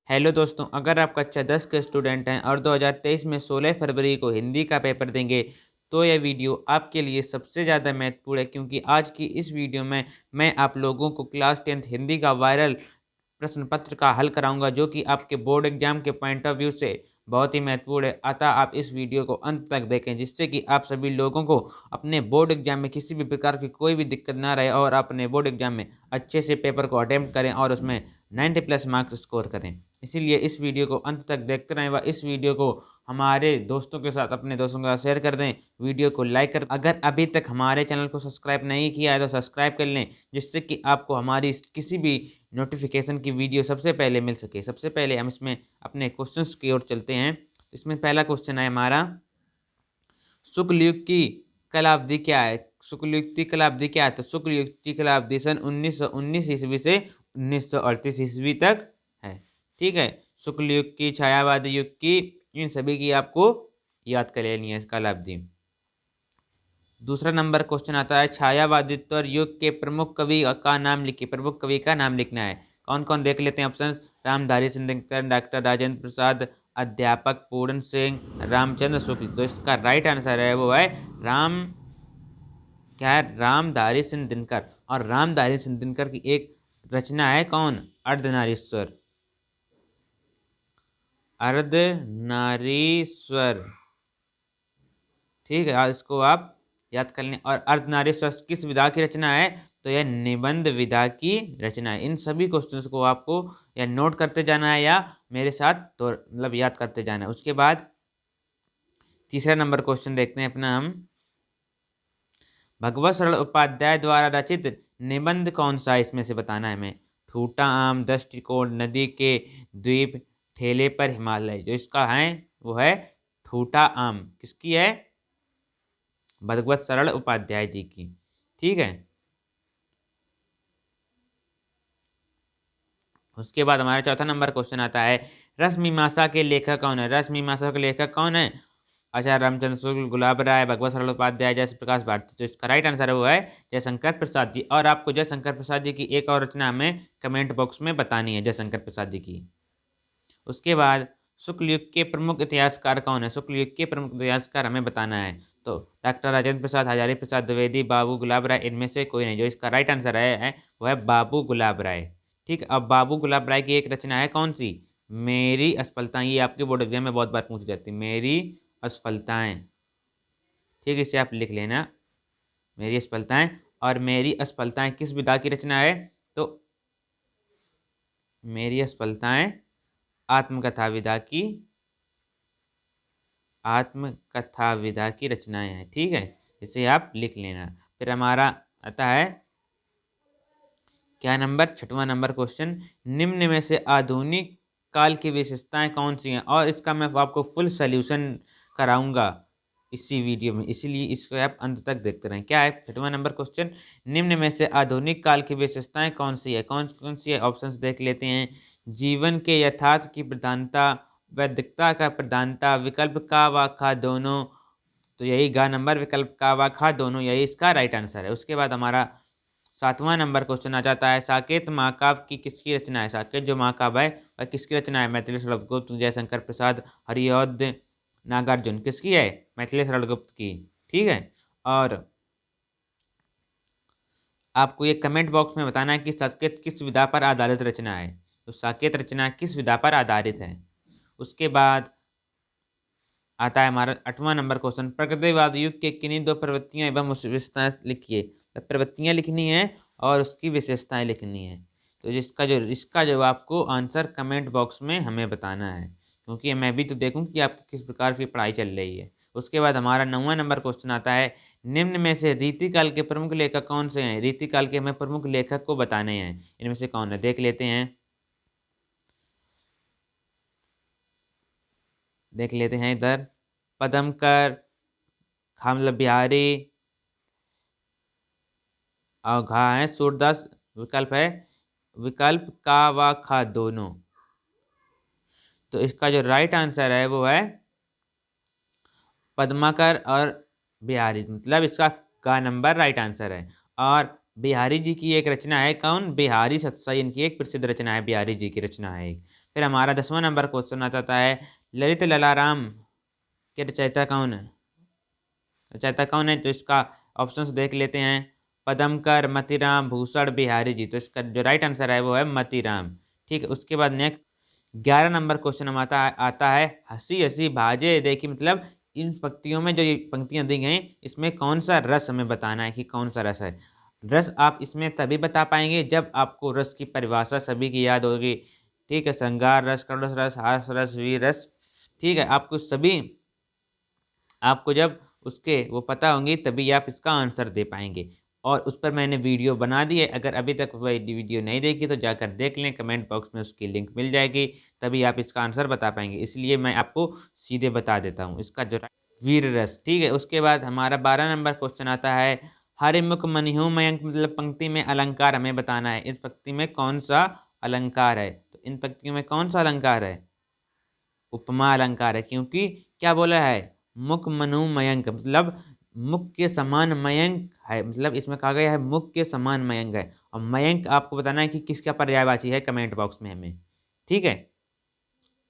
Hello दोस्तों, अगर आप कक्षा 10 के स्टूडेंट हैं और 2023 में 16 फरवरी को हिंदी का पेपर देंगे तो यह वीडियो आपके लिए सबसे ज़्यादा महत्वपूर्ण है, क्योंकि आज की इस वीडियो में मैं आप लोगों को क्लास 10th हिंदी का वायरल प्रश्न पत्र का हल कराऊंगा, जो कि आपके बोर्ड एग्जाम के पॉइंट ऑफ व्यू से बहुत ही महत्वपूर्ण है। अतः आप इस वीडियो को अंत तक देखें, जिससे कि आप सभी लोगों को अपने बोर्ड एग्जाम में किसी भी प्रकार की कोई भी दिक्कत ना रहे और अपने बोर्ड एग्जाम में अच्छे से पेपर को अटेम्प्ट करें और उसमें 90+ मार्क्स स्कोर करें। इसीलिए इस वीडियो को अंत तक देखते रहें व इस वीडियो को हमारे दोस्तों के साथ, अपने दोस्तों के साथ शेयर कर दें। वीडियो को लाइक कर, अगर अभी तक हमारे चैनल को सब्सक्राइब नहीं किया है तो सब्सक्राइब कर लें, जिससे कि आपको हमारी किसी भी नोटिफिकेशन की वीडियो सबसे पहले मिल सके। सबसे पहले हम इसमें अपने क्वेश्चंस की ओर चलते हैं। इसमें पहला क्वेश्चन है हमारा, शुक्ल युग की कलावधि क्या है? शुक्ल युग की कलावधि क्या है? तो शुक्ल युग की कलावधि सन 1919 ईस्वी से 1938 ईस्वी तक है। ठीक है, शुक्ल युग की, छायावादी युग की, इन सभी की आपको याद कर लेनी है कलावधि। दूसरा नंबर क्वेश्चन आता है, छायावादित्व युग के प्रमुख कवि का नाम लिखिए। प्रमुख कवि का नाम लिखना है। कौन कौन देख लेते हैं ऑप्शन। रामधारी सिंह दिनकर, डॉक्टर राजेंद्र प्रसाद, अध्यापक पूर्ण सिंह, रामचंद्र शुक्ल। तो इसका राइट आंसर है वो है रामधारी सिंह दिनकर। और रामधारी सिंह दिनकर की एक रचना है कौन? अर्धनारीश्वर। अर्धनारीश्वर, ठीक है, इसको आप याद कर लें। और अर्धनारीश्वर किस विधा की रचना है? तो यह निबंध विधा की रचना है। इन सभी क्वेश्चंस को आपको या नोट करते जाना है या मेरे साथ तो मतलब याद करते जाना है। उसके बाद तीसरा नंबर क्वेश्चन देखते हैं अपना हम, भगवत सरल उपाध्याय द्वारा रचित निबंध कौन सा है? इसमें से बताना है हमें। ठूटा आम, दृष्टिकोण, नदी के द्वीप, ठेले पर हिमालय। जो इसका है वो है ठूटा आम। किसकी है? भगवत सरल उपाध्याय जी की। ठीक है, उसके बाद हमारा चौथा नंबर क्वेश्चन आता है, रसमीमांसा के लेखक कौन है? रसमीमांसा के लेखक कौन है? आचार्य रामचंद्र शुक्ल, गुलाब राय, भगवत सरल उपाध्याय, जयप्रकाश भारती। तो इसका राइट आंसर है वो है जयशंकर प्रसाद जी। और आपको जयशंकर प्रसाद जी की एक और रचना हमें कमेंट बॉक्स में बतानी है, जयशंकर प्रसाद जी की। उसके बाद शुक्ल युग के प्रमुख इतिहासकार कौन है? शुक्ल युग के प्रमुख इतिहासकार हमें बताना है। तो डॉक्टर राजेंद्र प्रसाद, हजारी प्रसाद द्विवेदी, बाबू गुलाब राय, इनमें से कोई नहीं। जो इसका राइट आंसर है वो है बाबू गुलाब राय। ठीक, अब बाबू गुलाब राय की एक रचना है कौन सी? मेरी असफलताएं। ये आपके बोर्ड एग्जाम में बहुत बार पूछी जाती है, मेरी असफलताएं। ठीक, इसे आप लिख लेना, मेरी असफलताएं। और मेरी असफलताएं किस विधा की रचना है? तो मेरी असफलताएं आत्मकथा विधा की रचनाएं हैं। ठीक है, इसे आप लिख लेना। फिर हमारा आता है क्या नंबर? छठवां नंबर क्वेश्चन, निम्न में से आधुनिक काल की विशेषताएं कौन सी हैं? और इसका मैं आपको फुल सॉल्यूशन कराऊंगा इसी वीडियो में, इसीलिए इसको आप अंत तक देखते रहें। क्या है छठवां नंबर क्वेश्चन? निम्न में से आधुनिक काल की विशेषताएं कौन सी है? कौन कौन सी है? ऑप्शंस देख लेते हैं। जीवन के यथार्थ की प्रधानता, वैदिकता का प्रधानता, विकल्प का व खा दोनों। तो यही गा नंबर, विकल्प का व खा दोनों, यही इसका राइट आंसर है। उसके बाद हमारा सातवां नंबर क्वेश्चन आ जाता है, साकेत महाकाव्य की किसकी रचना है? साकेत जो महाकाव्य है वह किसकी रचना है? मैथिली सरलगुप्त, जयशंकर प्रसाद, हरिऔध नागार्जुन। किसकी है? मैथिली सरलगुप्त की। ठीक है, और आपको ये कमेंट बॉक्स में बताना है कि साकेत किस विधा पर आधारित रचना है। तो साकेत रचना किस विधा पर आधारित है। उसके बाद आता है हमारा आठवां नंबर क्वेश्चन, प्रकृतिवाद युग के किन्हीं दो प्रवृत्तियां एवं विशेषताएं लिखिए। प्रवृत्तियां लिखनी है और उसकी विशेषताएं लिखनी है। तो इसका जो आपको आंसर कमेंट बॉक्स में हमें बताना है, क्योंकि मैं भी तो देखूं कि आपकी किस प्रकार की पढ़ाई चल रही है। उसके बाद हमारा 9वां नंबर क्वेश्चन आता है, निम्न में से रीतिकाल के प्रमुख लेखक कौन से हैं? रीतिकाल के हमें प्रमुख लेखक को बताने हैं। इनमें से कौन है देख लेते हैं। देख लेते हैं इधर, पदमकर, खामल बिहारी, और घा है सूरदास। विकल्प है विकल्प का व खा दोनों। तो इसका जो राइट आंसर है वो है पद्माकर और बिहारी, मतलब इसका का नंबर राइट आंसर है। और बिहारी जी की एक रचना है कौन? बिहारी सत्साई, इनकी एक प्रसिद्ध रचना है, बिहारी जी की रचना है एक। फिर हमारा 10वां नंबर क्वेश्चन आ जाता है, ललित ललाराम के रचयिता कौन है? रचयिता कौन है? तो इसका ऑप्शंस देख लेते हैं, पदमकर, मतीराम, भूषण, बिहारी जी। तो इसका जो राइट आंसर है वो है मतीराम। ठीक है, उसके बाद नेक्स्ट 11 नंबर क्वेश्चन हम आता है हंसी हंसी भाजे देखिए, मतलब इन पंक्तियों में जो ये पंक्तियां दी गई इसमें कौन सा रस हमें बताना है कि कौन सा रस है। रस आप इसमें तभी बता पाएंगे जब आपको रस की परिभाषा सभी की याद होगी। ठीक है, श्रृंगार रस, करुण रस, हास रस, वीर रस। ठीक है, आपको जब उसके वो पता होंगी तभी आप इसका आंसर दे पाएंगे। और उस पर मैंने वीडियो बना दी है, अगर अभी तक वह वीडियो नहीं देखी तो जाकर देख लें, कमेंट बॉक्स में उसकी लिंक मिल जाएगी, तभी आप इसका आंसर बता पाएंगे। इसलिए मैं आपको सीधे बता देता हूँ इसका जो वीर रस। ठीक है, उसके बाद हमारा 12 नंबर क्वेश्चन आता है, हरिमुख मनिहु मयंक, मतलब पंक्ति में अलंकार हमें बताना है। इस पंक्ति में कौन सा अलंकार है? तो इन पंक्तियों में कौन सा अलंकार है? उपमा अलंकार है, क्योंकि क्या बोला है, मुख मनु मयंक, मतलब मुख के समान मयंक है, मतलब इसमें कहा गया है मुख के समान मयंक है। और मयंक आपको बताना है कि किसका पर्यायवाची है, कमेंट बॉक्स में हमें। ठीक है,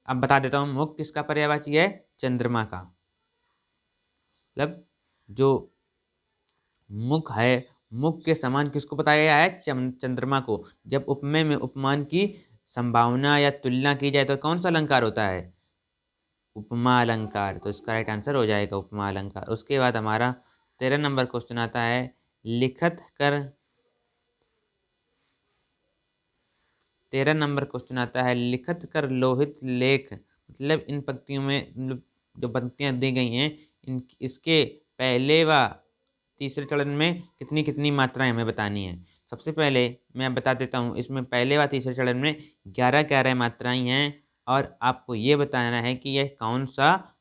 अब बता देता हूँ, मुख किसका पर्यायवाची है? चंद्रमा का। मतलब जो मुख है, मुख के समान किसको बताया गया है? चंद्रमा को। जब उपमेय में उपमान की संभावना या तुलना की जाए तो कौन सा अलंकार होता है? उपमा अलंकार। तो इसका राइट आंसर हो जाएगा उपमा अलंकार। उसके बाद हमारा 13 नंबर क्वेश्चन आता है, लिखत कर 13 नंबर क्वेश्चन आता है, लिखत कर लोहित लेख, मतलब इन पंक्तियों में, मतलब जो पंक्तियां दी गई हैं इसके पहले व तीसरे चरण में कितनी कितनी मात्राएं हमें बतानी है। सबसे पहले मैं बता देता हूँ, इसमें पहले व तीसरे चरण में 11-11 मात्राएं हैं, और आपको ये बताना है कि यह कौन सा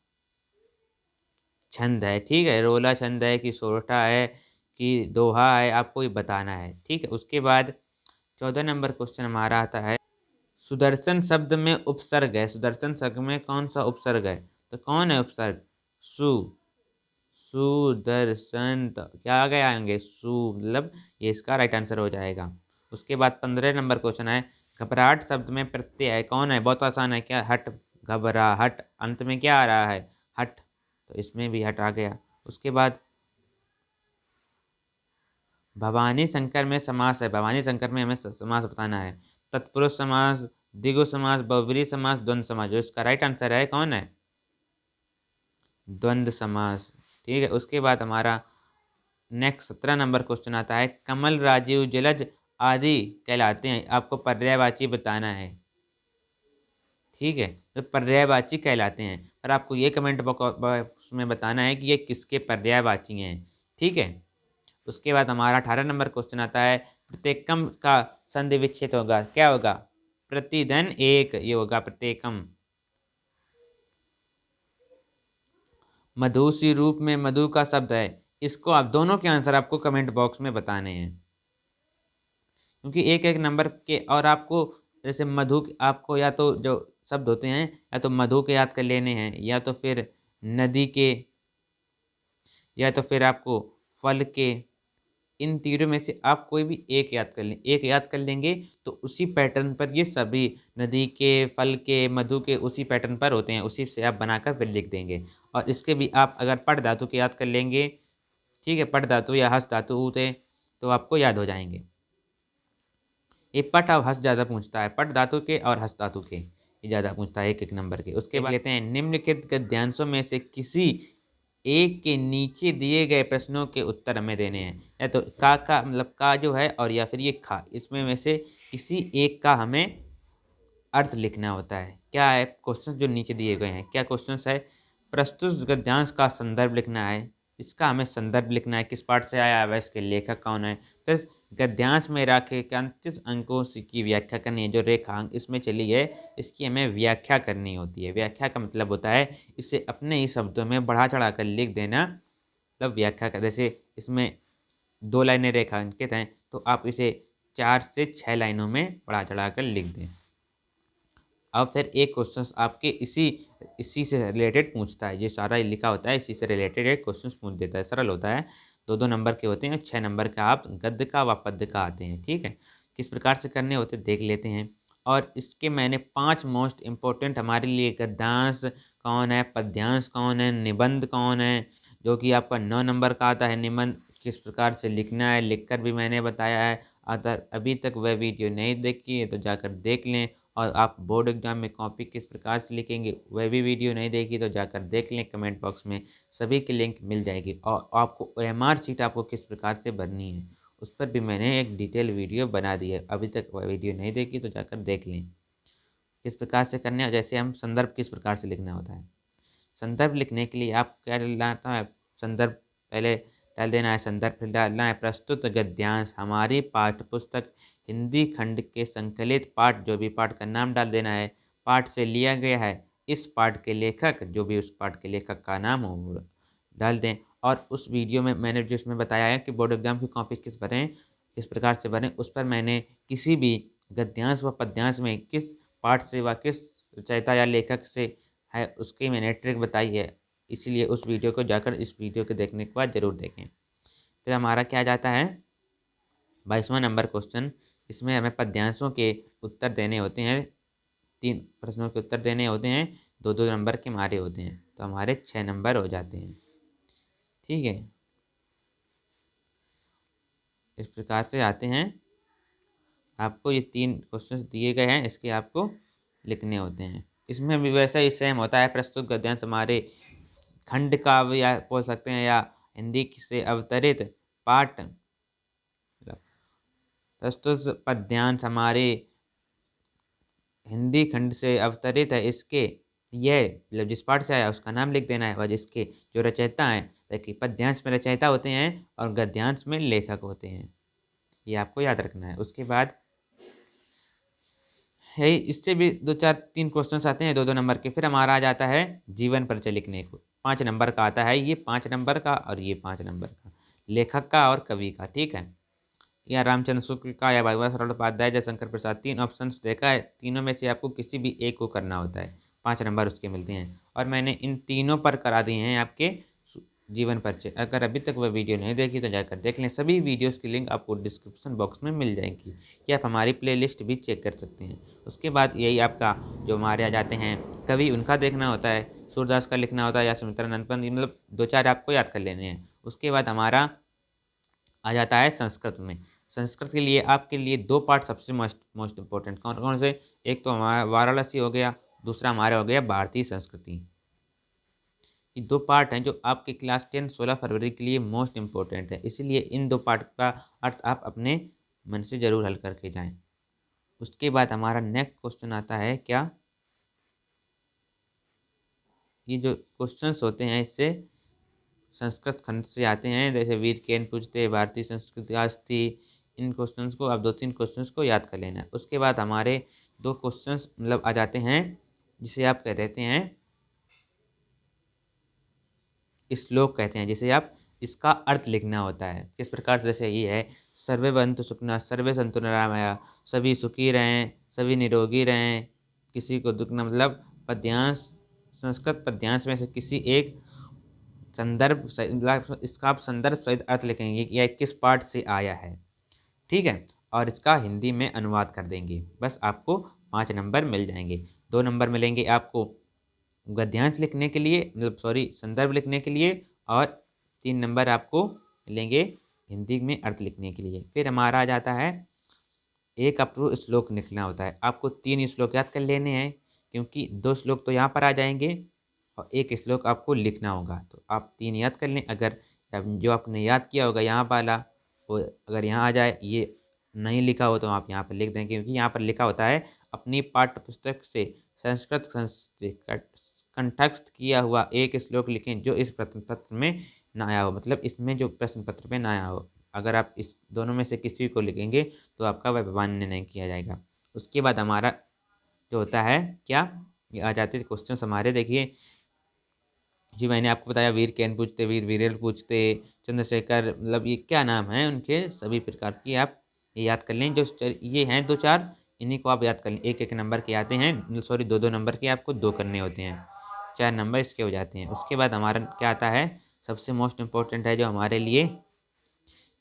छंद है। ठीक है, रोला छंद है कि सोरठा है कि दोहा है, आपको ये बताना है। ठीक है, उसके बाद 14 नंबर क्वेश्चन हमारा आता है, सुदर्शन शब्द में उपसर्ग है। सुदर्शन शब्द में कौन सा उपसर्ग है? तो कौन है उपसर्ग? सु, सुदर्शन, तो क्या आ गए आएंगे? सु, मतलब ये इसका राइट आंसर हो जाएगा। उसके बाद 15 नंबर क्वेश्चन है, घबराहट शब्द में प्रत्यय है, कौन है? बहुत आसान है, क्या? हट, घबरा हट, अंत में क्या आ रहा है? हट, तो इसमें भी हट आ गया। उसके बाद भवानी शंकर में समास है, भवानी शंकर में हमें समास बताना है। तत्पुरुष समास, द्विगु समास, बहुब्रीहि समास, द्वंद्व समास। जो इसका राइट आंसर है कौन है? द्वंद्व समास। ठीक है, उसके बाद हमारा नेक्स्ट 17 नंबर क्वेश्चन आता है, कमल, राजीव, जलज आदि कहलाते हैं, आपको पर्यायवाची बताना है। ठीक है, तो पर्यायवाची कहलाते हैं, और आपको ये कमेंट बॉक्स में बताना है कि ये किसके पर्यायवाची हैं। ठीक है, उसके बाद हमारा 18 नंबर क्वेश्चन आता है, प्रत्येकम का संधि विच्छेद होगा, क्या होगा? प्रतिधन एक, ये होगा प्रत्येकम। मधुसी रूप में मधु का शब्द है, इसको आप दोनों के आंसर आपको कमेंट बॉक्स में बताने हैं, क्योंकि एक एक नंबर के, और आपको जैसे मधु आपको या तो जो शब्द होते हैं या तो मधु के याद कर लेने हैं, या तो फिर नदी के, या तो फिर आपको फल के। इन तीनों में से आप कोई भी एक याद कर लें, एक याद कर लेंगे तो उसी पैटर्न पर ये सभी नदी के, फल के, मधु के उसी पैटर्न पर होते हैं, उसी से आप बनाकर फिर लिख देंगे। और इसके भी आप अगर पट धातु के याद कर लेंगे, ठीक है, पट धातु या हस्त धातु होते तो आपको याद हो जाएंगे। ये पट और हस्त ज़्यादा पूछता है, पट धातु के और हस्त धातु के ये ज़्यादा पूछता है एक एक नंबर के। उसके बाद लेते हैं, निम्नलिखित गद्यांशों में से किसी एक के नीचे दिए गए प्रश्नों के उत्तर हमें देने हैं। या तो का मतलब का जो है, और या फिर ये खा, इसमें में से किसी एक का हमें अर्थ लिखना होता है। क्या है क्वेश्चन जो नीचे दिए गए हैं? क्या क्वेश्चन है? प्रस्तुत गद्यांश का संदर्भ लिखना है, इसका हमें संदर्भ लिखना है, किस पाठ से आया है, इसके लेखक कौन है। फिर गद्यांश में रेखांकित अंकों की व्याख्या करनी है, जो रेखांक इसमें चली है इसकी हमें व्याख्या करनी होती है। व्याख्या का मतलब होता है इसे अपने ही शब्दों में बढ़ा चढ़ा कर लिख देना, मतलब व्याख्या कर। जैसे इसमें 2 लाइनें रेखांकित हैं तो आप इसे 4 से 6 लाइनों में बढ़ा चढ़ा कर लिख दें। अब फिर एक क्वेश्चन आपके इसी से रिलेटेड पूछता है, ये सारा लिखा होता है इसी से रिलेटेड एक क्वेश्चन पूछ देता है, सरल होता है। 2-2 नंबर के होते हैं, 6 नंबर का आप गद्य का व पद्य का आते हैं। ठीक है, किस प्रकार से करने होते देख लेते हैं। और इसके मैंने 5 मोस्ट इम्पोर्टेंट हमारे लिए गद्यांश कौन है, पद्यांश कौन है, निबंध कौन है, जो कि आपका 9 नंबर का आता है। निबंध किस प्रकार से लिखना है, लिखकर भी मैंने बताया है। अगर अभी तक वह वीडियो नहीं देखी है तो जाकर देख लें। और आप बोर्ड एग्जाम में कॉपी किस प्रकार से लिखेंगे वह भी वीडियो नहीं देखी तो जाकर देख लें। कमेंट बॉक्स में सभी की लिंक मिल जाएगी। और आपको OMR शीट आपको किस प्रकार से भरनी है उस पर भी मैंने एक डिटेल वीडियो बना दी है। अभी तक वह वीडियो नहीं देखी तो जाकर देख लें किस प्रकार से करने है। जैसे हम संदर्भ किस प्रकार से लिखना होता है। संदर्भ लिखने के लिए आप क्या डालना है, संदर्भ पहले डाल देना है। संदर्भ फिर डालना है प्रस्तुत गद्यांश हमारी पाठ्य पुस्तक हिंदी खंड के संकलित पाठ, जो भी पाठ का नाम डाल देना है। पाठ से लिया गया है, इस पाठ के लेखक, जो भी उस पाठ के लेखक का नाम हो वो डाल दें। और उस वीडियो में मैंने जिसमें बताया है कि बोर्ड एग्जाम की कॉपी किस भरें, किस प्रकार से भरें, उस पर मैंने किसी भी गद्यांश व पद्यांश में किस पाठ से व किस रचयिता या लेखक से है उसकी मैंने ट्रिक बताई है। इसीलिए उस वीडियो को जाकर इस वीडियो के देखने के बाद ज़रूर देखें। फिर हमारा क्या जाता है 22वां नंबर क्वेश्चन। इसमें हमें पद्यांशों के उत्तर देने होते हैं। 3 प्रश्नों के उत्तर देने होते हैं, 2-2 नंबर के मारे होते हैं, तो हमारे 6 नंबर हो जाते हैं। ठीक है, इस प्रकार से आते हैं। आपको ये 3 क्वेश्चंस दिए गए हैं, इसके आपको लिखने होते हैं। इसमें भी वैसा ही सेम होता है। प्रस्तुत गद्यांश हमारे खंड काव्य या बोल सकते हैं या हिंदी से अवतरित पाठ, प्रस्तुत पद्यांश हमारे हिंदी खंड से अवतरित है। इसके यह मतलब जिस पाठ से आया उसका नाम लिख देना है और जिसके जो रचयिता हैं, देखिए पद्यांश में रचयिता होते हैं और गद्यांश में लेखक होते हैं, ये आपको याद रखना है। उसके बाद है इससे भी 2-4-3 क्वेश्चंस आते हैं 2-2 नंबर के। फिर हमारा आ जाता है जीवन परिचय लिखने को, 5 नंबर का आता है। ये 5 नंबर का और ये 5 नंबर का, लेखक का और कवि का। ठीक है, या रामचंद्र शुक्ल का या भगवत सरल उपाध्याय, जयशंकर प्रसाद, 3 ऑप्शंस देखा है। तीनों में से आपको किसी भी एक को करना होता है, 5 नंबर उसके मिलते हैं। और मैंने इन तीनों पर करा दिए हैं आपके जीवन परिचय। अगर अभी तक वह वीडियो नहीं देखी तो जाकर देख लें। सभी वीडियोस की लिंक आपको डिस्क्रिप्शन बॉक्स में मिल जाएगी, या आप हमारी प्लेलिस्ट भी चेक कर सकते हैं। उसके बाद यही आपका जो हमारे आ जाते हैं कवि, उनका देखना होता है। सूरदास का लिखना होता है या सुमित्रानंद पंत, मतलब 2-4 आपको याद कर लेने हैं। उसके बाद हमारा आ जाता है संस्कृत में। संस्कृत के लिए आपके लिए 2 पार्ट सबसे मोस्ट इम्पोर्टेंट कौन कौन से, एक तो हमारा वाराणसी हो गया, दूसरा हमारा हो गया भारतीय संस्कृति। ये 2 पार्ट हैं जो आपके क्लास 10 16 फरवरी के लिए मोस्ट इम्पोर्टेंट है। इसीलिए इन 2 पार्ट का अर्थ आप अपने मन से ज़रूर हल करके जाएं। उसके बाद हमारा नेक्स्ट क्वेश्चन आता है क्या, ये जो क्वेश्चंस होते हैं इससे संस्कृत खंड से आते हैं। जैसे वीर केन पूछते, भारतीय संस्कृति आज थी। इन क्वेश्चंस को आप 2-3 क्वेश्चंस को याद कर लेना है। उसके बाद हमारे 2 क्वेश्चंस मतलब आ जाते हैं जिसे आप कह देते हैं श्लोक कहते हैं, जिसे आप इसका अर्थ लिखना होता है किस प्रकार। जैसे ये है सर्वे भवन्तु सुखिनः सर्वे सन्तु निरामया, सभी सुखी रहें, सभी निरोगी रहें, किसी को दुख न, मतलब पद्यांश, संस्कृत पद्यांश में से किसी एक संदर्भ मतलब इसका आप संदर्भ सहित अर्थ लिखेंगे कि यह किस पाठ से आया है। ठीक है, और इसका हिंदी में अनुवाद कर देंगे। बस आपको 5 नंबर मिल जाएंगे। 2 नंबर मिलेंगे आपको गद्यांश लिखने के लिए, मतलब संदर्भ लिखने के लिए, और 3 नंबर आपको मिलेंगे हिंदी में अर्थ लिखने के लिए। फिर हमारा आ जाता है एक आपको श्लोक लिखना होता है। आपको 3 श्लोक याद कर लेने हैं, क्योंकि 2 श्लोक तो यहाँ पर आ जाएंगे और एक श्लोक आपको लिखना होगा। तो आप 3 याद कर लें। अगर जो आपने याद किया होगा यहाँ वाला वो अगर यहाँ आ जाए, ये नहीं लिखा हो तो आप यहाँ पर लिख देंगे, क्योंकि यहाँ पर लिखा होता है अपनी पाठ्य पुस्तक से संस्कृत कंठस्थ किया हुआ एक श्लोक लिखें जो इस प्रश्न पत्र में ना आया हो, मतलब इसमें जो प्रश्न पत्र में ना आया हो। अगर आप इस दोनों में से किसी को लिखेंगे तो आपका वह मान्य नहीं किया जाएगा। उसके बाद हमारा जो होता है क्या, ये आ जाते क्वेश्चन हमारे। देखिए जी, मैंने आपको बताया वीर केन पूछते, वीर वीरेल पूछते, चंद्रशेखर, मतलब ये क्या नाम है उनके, सभी प्रकार की आप ये याद कर लें। जो ये हैं 2-4, इन्हीं को आप याद कर लें। 1-1 नंबर के आते हैं, 2-2 नंबर के आपको 2 करने होते हैं, 4 नंबर इसके हो जाते हैं। उसके बाद हमारा क्या आता है, सबसे मोस्ट इम्पोर्टेंट है जो हमारे लिए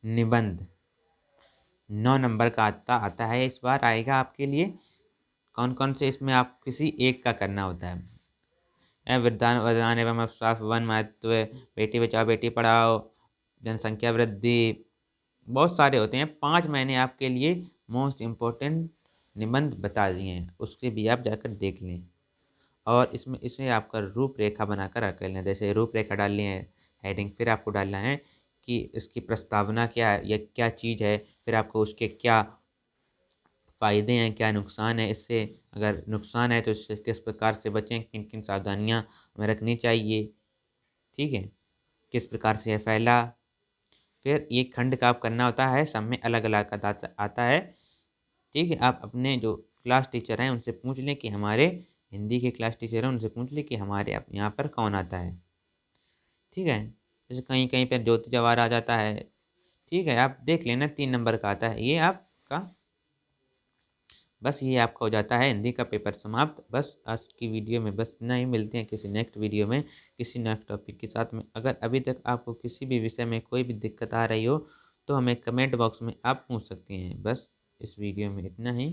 निबंध। 9 नंबर का आता है, इस बार आएगा आपके लिए कौन कौन से इसमें आप किसी एक का करना होता है। वरदान वरदान एवं अवसाफ, वन महत्व, बेटी बचाओ बेटी पढ़ाओ, जनसंख्या वृद्धि, बहुत सारे होते हैं। 5 मैंने आपके लिए मोस्ट इम्पोर्टेंट निबंध बता दिए हैं, उसके भी आप जाकर देख लें। और इसमें इसे आपका रूपरेखा बनाकर रख लें। जैसे रूपरेखा डालनी है, हेडिंग, फिर आपको डालना है कि इसकी प्रस्तावना क्या है, या क्या चीज़ है, फिर आपको उसके क्या फ़ायदे हैं, क्या नुकसान है, इससे अगर नुकसान है तो इससे किस प्रकार से बचें, किन किन सावधानियाँ हमें रखनी चाहिए, ठीक है, किस प्रकार से यह फैला। फिर ये खंड का आप करना होता है, सब में अलग अलग आता है, ठीक है। आप अपने जो क्लास टीचर हैं उनसे पूछ लें कि हमारे हिंदी के क्लास टीचर हैं, उनसे पूछ लें कि हमारे यहाँ पर कौन आता है, ठीक है। जैसे कहीं कहीं पर ज्योति जवाहर आ जाता है, ठीक है, आप देख लेना 3 नंबर का आता है ये आपका। बस ये आपका हो जाता है हिंदी का पेपर समाप्त। बस आज की वीडियो में बस इतना ही। मिलते हैं किसी नेक्स्ट वीडियो में किसी नेक्स्ट टॉपिक के साथ में। अगर अभी तक आपको किसी भी विषय में कोई भी दिक्कत आ रही हो तो हमें कमेंट बॉक्स में आप पूछ सकते हैं। बस इस वीडियो में इतना ही।